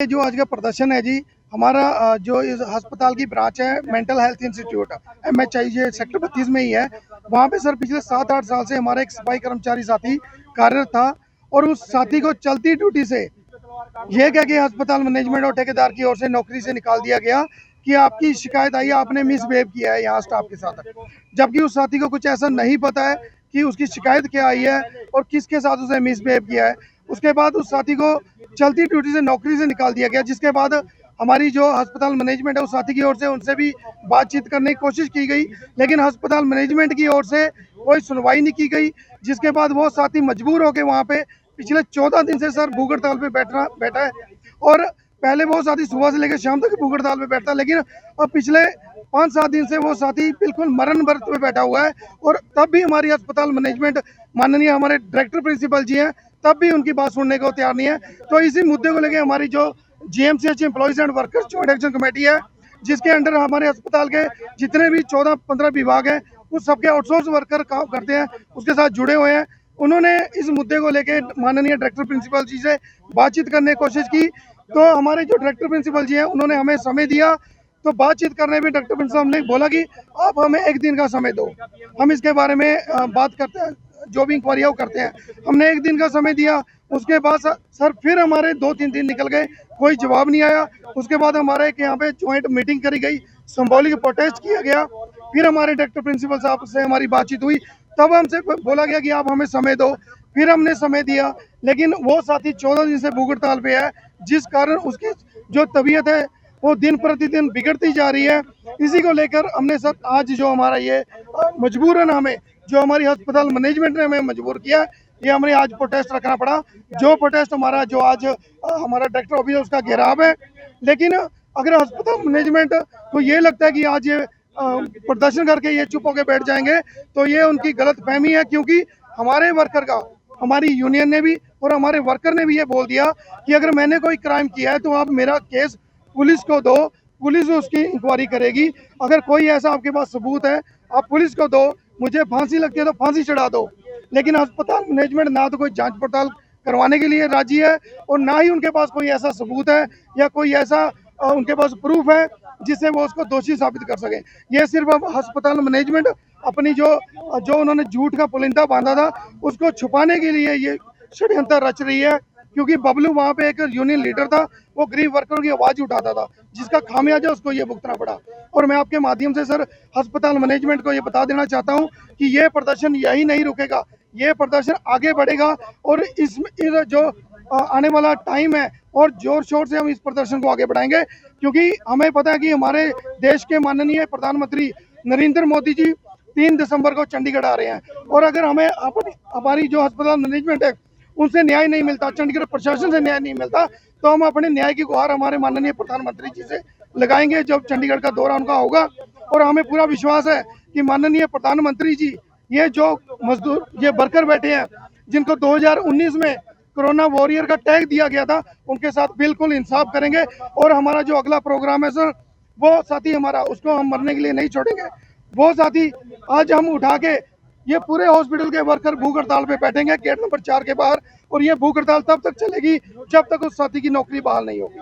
ये जो आज का प्रदर्शन है जी, हमारा जो इस अस्पताल की ब्रांच है mental health institute MHI sector 32 में ही है। वहाँ पे सर पिछले 7-8 साल से हमारा एक सफाई कर्मचारी साथी कार्यरत था और उस साथी को चलती ड्यूटी से ये कह के अस्पताल मैनेजमेंट और ठेकेदार की ओर से नौकरी से निकाल दिया गया कि आपकी शिकायत आई है, आपने मिसबिहेव किया है यहाँ स्टाफ के साथ। जबकि उस साथी को कुछ ऐसा नहीं पता है कि उसकी शिकायत क्या आई है और किसके साथ उसने मिसबिहेव किया है। उसके बाद उस साथी को चलती ड्यूटी से नौकरी से निकाल दिया गया, जिसके बाद हमारी जो अस्पताल मैनेजमेंट है उस साथी की ओर से उनसे भी बातचीत करने की कोशिश की गई, लेकिन अस्पताल मैनेजमेंट की ओर से कोई सुनवाई नहीं की गई। जिसके बाद वो साथी मजबूर होकर वहाँ पे पिछले 14 दिन से सर भूख हड़ताल पे बैठा है। और पहले वो साथी सुबह से लेकर शाम तक भूख हड़ताल पे बैठता, लेकिन अब पिछले 5-7 दिन से वो साथी बिल्कुल मरण व्रत पे बैठा हुआ है। और तब भी हमारी अस्पताल मैनेजमेंट, माननीय हमारे डायरेक्टर प्रिंसिपल जी हैं, तब भी उनकी बात सुनने को तैयार नहीं है। तो इसी मुद्दे को लेकर हमारी जो GMCH employees and workers joint action committee है, जिसके अंडर हमारे अस्पताल के जितने भी 14-15 विभाग हैं, उस सबके आउटसोर्स वर्कर काम करते हैं, उसके साथ जुड़े हुए हैं। उन्होंने इस मुद्दे को लेकर माननीय डायरेक्टर प्रिंसिपल जी से बातचीत करने की कोशिश की। तो हमारे जो डायरेक्टर प्रिंसिपल जी हैं उन्होंने हमें समय दिया। तो बातचीत करने में डायरेक्टर प्रिंसिपल ने बोला कि आप हमें 1 दिन का समय दो, हम इसके बारे में बात करते हैं, जो भी इंक्वायरी है वो करते हैं। हमने 1 दिन का समय दिया। उसके बाद सर फिर हमारे 2-3 दिन निकल गए, कोई जवाब नहीं आया। उसके बाद हमारे यहाँ पे ज्वाइंट मीटिंग करी गई, सिंबॉलिक प्रोटेस्ट किया गया। फिर हमारे डायरेक्टर प्रिंसिपल साहब से हमारी बातचीत हुई, तब हमसे बोला गया कि आप हमें समय दो। फिर हमने समय दिया, लेकिन वो साथी 14 दिन से भूख हड़ताल पे है, जिस कारण उसकी जो तबीयत है वो दिन प्रतिदिन बिगड़ती जा रही है। इसी को लेकर हमने सर आज जो हमारा ये मजबूरन हमें जो हमारी अस्पताल मैनेजमेंट ने हमें मजबूर किया, ये हमें आज प्रोटेस्ट रखना पड़ा। जो प्रोटेस्ट हमारा जो आज हमारा डायरेक्टर ऑफिस है उसका घेराव है। लेकिन अगर अस्पताल मैनेजमेंट को ये लगता है कि आज ये प्रदर्शन करके ये चुप होकर बैठ जाएंगे, तो ये उनकी गलत फहमी है। क्योंकि हमारे वर्कर का, हमारी यूनियन ने भी और हमारे वर्कर ने भी ये बोल दिया कि अगर मैंने कोई क्राइम किया है तो आप मेरा केस पुलिस को दो, पुलिस उसकी इंक्वायरी करेगी। अगर कोई ऐसा आपके पास सबूत है आप पुलिस को दो, मुझे फांसी लगती है तो फांसी चढ़ा दो। लेकिन अस्पताल मैनेजमेंट ना तो कोई जांच पड़ताल करवाने के लिए राजी है और ना ही उनके पास कोई ऐसा सबूत है या कोई ऐसा उनके पास प्रूफ है जिससे वो उसको दोषी साबित कर सके। ये सिर्फ अब अस्पताल मैनेजमेंट अपनी जो उन्होंने झूठ का पुलिंदा बांधा था उसको छुपाने के लिए ये षड्यंत्र रच रही है। क्योंकि बबलू वहाँ पे एक यूनियन लीडर था, वो गरीब वर्करों की आवाज उठाता था, जिसका खामियाजा उसको ये भुगतना पड़ा। और मैं आपके माध्यम से सर अस्पताल मैनेजमेंट को ये बता देना चाहता हूँ कि ये प्रदर्शन यही नहीं रुकेगा, ये प्रदर्शन आगे बढ़ेगा। और इस जो आने वाला टाइम है और जोर शोर से हम इस प्रदर्शन को आगे बढ़ाएंगे, क्योंकि हमें पता है कि हमारे देश के माननीय प्रधानमंत्री नरेंद्र मोदी जी 3 दिसंबर को चंडीगढ़ आ रहे हैं। और अगर हमें हमारी जो अस्पताल मैनेजमेंट है उनसे न्याय नहीं मिलता, चंडीगढ़ प्रशासन से न्याय नहीं मिलता, तो हम अपने न्याय की गुहार हमारे माननीय प्रधानमंत्री जी से लगाएंगे जब चंडीगढ़ का दौरा उनका होगा। और हमें पूरा विश्वास है कि माननीय प्रधानमंत्री जी ये जो मजदूर, ये वर्कर बैठे हैं जिनको 2019 में कोरोना वॉरियर का टैग दिया गया था, उनके साथ बिल्कुल इंसाफ करेंगे। और हमारा जो अगला प्रोग्राम है सर, वो साथी हमारा, उसको हम मरने के लिए नहीं छोड़ेंगे। वो साथी आज हम उठा के ये पूरे हॉस्पिटल के वर्कर भूख हड़ताल पे बैठेंगे गेट नंबर 4 के बाहर। और ये भूख हड़ताल तब तक चलेगी जब तक उस साथी की नौकरी बहाल नहीं होगी।